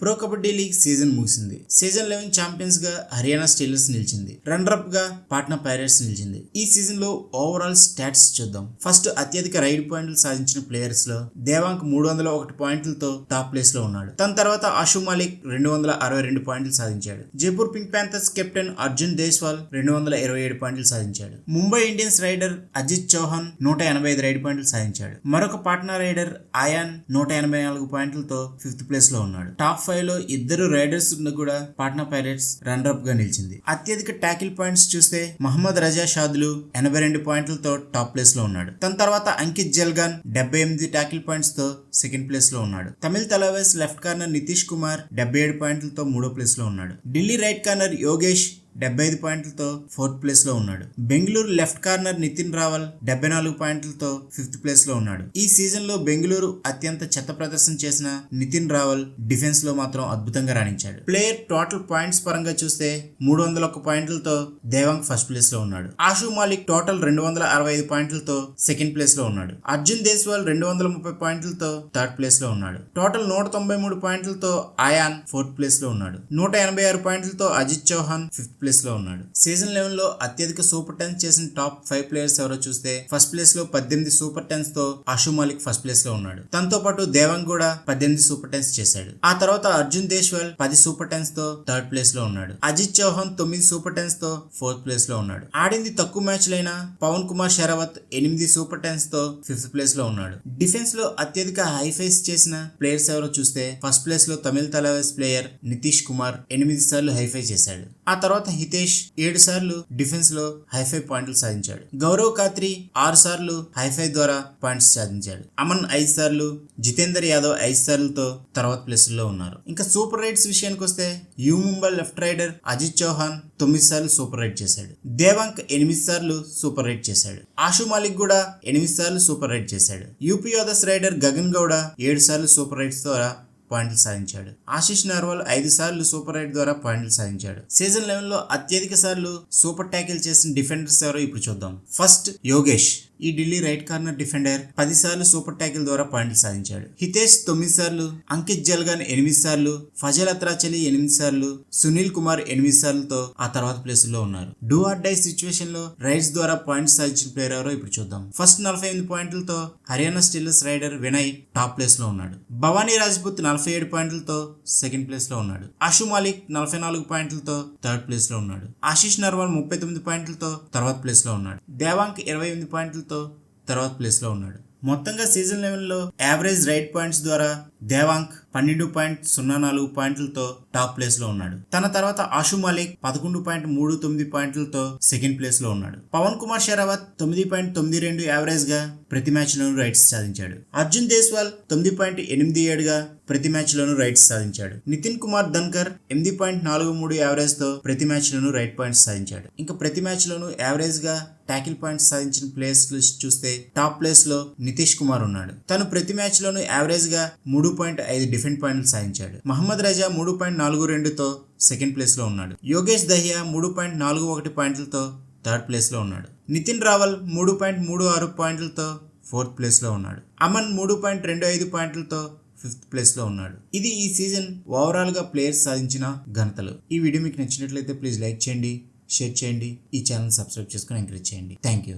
Pro kabaddi league season ముగిసింది. Season 11 champions గా Haryana Steelers నిలిచింది. రన్నర్ అప్ గా పాట్నా పైరేట్స్ నిలిచింది. ఈ సీజన్ లో ఓవరాల్ స్టాట్స్ చూద్దాం. ఫస్ట్ అత్యధిక రైడ్ పాయింట్లు సాధించిన ప్లేయర్స్ లో దేవాంక్ 301 పాయింట్లతో టాప్ ప్లేస్ లో ఉన్నాడు. తన తర్వాత ఆషు మాలిక్ 262 పాయింట్లు సాధించాడు. Jaipur pink panthers captain Arjun Deswal 227 పాయింట్లు సాధించాడు. Mumbai Indians raider Ajit Chauhan 185 raid పాయింట్లు సాధించాడు. మరొక పాట్నా రైడర్ ఆయాన్ 184 పాయింట్లతో 5th ప్లేస్ లో ఉన్నాడు. టాప్ 5 లో ఇద్దరు రైడర్స్ కూడా పాట్నా పైరేట్స్ రన్నర్ అప్ గా నిలిచింది. అత్యధిక టాకిల్ పాయింట్స్ చూస్తే మహమ్మద్ రజా షాదులు 82 పాయింట్లతో టాప్ ప్లేస్ లో ఉన్నాడు. తన తర్వాత అంకిత్ జల్గాన్ 78 టాకిల్ పాయింట్స్ తో సెకండ్ ప్లేస్ లో ఉన్నాడు. తమిళ్ తలవేస్ లెఫ్ట్ కార్నర్ నితీష్ కుమార్ 77 పాయింట్లతో 3వ ప్లేస్ లో ఉన్నాడు. ఢిల్లీ రైట్ కార్నర్ యోగేష్ 75 పాయింట్లతో 4th ప్లేస్ లో ఉన్నాడు. బెంగళూరు లెఫ్ట్ కార్నర్ నితిన్ రావల్ 74 పాయింట్లతో 5th ప్లేస్ లో ఉన్నాడు. ఈ సీజన్ లో బెంగళూరు అత్యంత చెత్త ప్రదర్శన చేసిన నితిన్ రావల్ డిఫెన్స్ లో మాత్రం అద్భుతంగా రాణించాడు. ప్లేయర్ టోటల్ పాయింట్స్ పరంగా చూస్తే 301 పాయింట్లతో దేవాంక్ ఫస్ట్ ప్లేస్ లో ఉన్నాడు. ఆషు మాలిక్ టోటల్ 265 పాయింట్లతో సెకండ్ ప్లేస్ లో ఉన్నాడు. అర్జున్ దేశ్వాల్ 230 పాయింట్లతో థర్డ్ ప్లేస్ లో ఉన్నాడు. టోటల్ 193 పాయింట్లతో ఆయాన్ 4th ప్లేస్ లో ఉన్నాడు. 186 పాయింట్లతో అజిత్ చౌహాన్ 5th ప్లేస్ లో ఉన్నాడు. సీజన్ 11 లో అత్యధిక సూపర్ టెన్స్ చేసిన టాప్ 5 ప్లేయర్స్ ఎవరో చూస్తే ఫస్ట్ ప్లేస్ లో 18 సూపర్ టెన్స్ తో ఆషు మాలిక్ ఫస్ట్ ప్లేస్ లో ఉన్నాడు. తనతో పాటు దేవాంగ్ కూడా 18 సూపర్ టెన్స్ చేశాడు. ఆ తర్వాత అర్జున్ దేశ్వాల్ 10 సూపర్ టెన్స్ తో థర్డ్ ప్లేస్ లో ఉన్నాడు. అజిత్ చౌహాన్ 9 సూపర్ టెన్స్ తో 4th ప్లేస్ లో ఉన్నాడు. ఆడింది తక్కువ మ్యాచ్లైన పవన్ కుమార్ షెరావత్ 8 సూపర్ టెన్స్ తో 5th ప్లేస్ లో ఉన్నాడు. డిఫెన్స్ లో అత్యధిక హైఫైస్ చేసిన ప్లేయర్స్ ఎవరో చూస్తే ఫస్ట్ ప్లేస్ లో తమిళ తలవేస్ ప్లేయర్ నితీష్ కుమార్ 8 సార్లు హైఫై చేశాడు. ఆ తర్వాత హితేష్ 7 సార్లు డిఫెన్స్ లో హైఫై పాయింట్లు సాధించాడు. గౌరవ్ ఖాత్రి 6 సార్లు హైఫై ద్వారా పాయింట్స్ సాధించాడు. అమన్ 5 సార్లు, జితేందర్ యాదవ్ 5 సార్లతో తర్వాత ప్లేస్ లో ఉన్నారు. ఇంకా సూపర్ రైడ్స్ విషయానికి వస్తే U Mumbai left raider Ajit Chauhan 9 సార్లు సూపర్ రైడ్ చేశాడు. దేవాంక్ 8 సార్లు సూపర్ రైడ్ చేశాడు. ఆషు మాలిక్ కూడా 8 సార్లు సూపర్ రైడ్ చేశాడు. యూపీ యోధస్ రైడర్ గగన్ గౌడ 7 సార్లు సూపర్ రైడ్స్ ద్వారా పాయింట్లు సాధించాడు. ఆశిష్ నర్వాల్ 5 సార్లు సూపర్ రైడ్ ద్వారా పాయింట్లు సాధించాడు. సీజన్ 11 లో అత్యధిక సార్లు సూపర్ ట్యాకిల్ చేసిన డిఫెండర్స్ ఎవరో ఇప్పుడు చూద్దాం. ఫస్ట్ యోగేష్, ఈ ఢిల్లీ రైట్ కార్నర్ డిఫెండర్ 10 సార్లు సూపర్ ట్యాకిల్ ద్వారా పాయింట్లు సాధించాడు. హితేష్ 9 సార్లు, అంకిత్ జల్గాన్ 8 సార్లు, ఫజల్ అత్రాచలి 8 సార్లు, సునీల్ కుమార్ 8 సార్లతో ఆ తర్వాత ప్లేస్ లో ఉన్నారు. డూ ఆర్ డై సిచ్యువేషన్ లో రైడ్స్ ద్వారా పాయింట్స్ సాధించిన ప్లేయర్ ఎవరో ఇప్పుడు చూద్దాం. ఫస్ట్ 48 పాయింట్లతో Haryana steelers raider Vinay top place లో ఉన్నాడు. భవానీ రాజ్పుత్ 47 పాయింట్లతో సెకండ్ ప్లేస్ లో ఉన్నాడు. ఆషు మాలిక్ 44 పాయింట్లతో థర్డ్ ప్లేస్ లో ఉన్నాడు. ఆశిష్ నర్వాల్ 39 పాయింట్లతో తర్వాత ప్లేస్ లో ఉన్నాడు. దేవాంక్ 28 పాయింట్లతో తర్వాత ప్లేస్ లో ఉన్నాడు. మొత్తంగా సీజన్ 11 లో యావరేజ్ రైడ్ పాయింట్స్ ద్వారా దేవాంక్ 12.04 పాయింట్లతో టాప్ ప్లేస్ లో ఉన్నాడు. తన తర్వాత ఆషు మాలిక్ 11.39 పాయింట్లతో సెకండ్ ప్లేస్ లో ఉన్నాడు. పవన్ కుమార్ షెరావత్ 9.92 యావరేజ్ గా ప్రతి మ్యాచ్ లోనూ రైడ్స్ సాధించాడు. అర్జున్ దేశ్వాల్ 9.87 గా ప్రతి మ్యాచ్ లోనూ రైడ్స్ సాధించాడు. నితిన్ కుమార్ ధన్కర్ 8.43 యావరేజ్ తో ప్రతి మ్యాచ్ లోనూ రైడ్ పాయింట్స్ సాధించాడు. ఇంకా ప్రతి మ్యాచ్ లోనూ యావరేజ్ గా టాకిల్ పాయింట్స్ సాధించిన ప్లేయర్స్ లిస్ట్ చూస్తే టాప్ ప్లేస్ లో నితీష్ కుమార్ ఉన్నాడు. తను ప్రతి మ్యాచ్ లోనూ యావరేజ్ గా 3.5 డిఫెండ్ పాయింట్లు సాధించాడు. మహమ్మద్ రజా 3.42తో సెకండ్ ప్లేస్ లో ఉన్నాడు. యోగేష్ దహియా 3.41 పాయింట్లతో థర్డ్ ప్లేస్ లో ఉన్నాడు. నితిన్ రావల్ 3.36 పాయింట్లతో 4th ప్లేస్ లో ఉన్నాడు. అమన్ 3.25 పాయింట్లతో 5th ప్లేస్ లో ఉన్నాడు. ఇది ఈ సీజన్ ఓవరాల్ గా ప్లేయర్స్ సాధించిన ఘనతలు. ఈ వీడియో మీకు నచ్చినట్లయితే ప్లీజ్ లైక్ చేయండి, షేర్ చేయండి, ఈ ఛానల్ సబ్స్క్రైబ్ చేసుకుని ఎంకరేజ్ చేయండి. Thank you.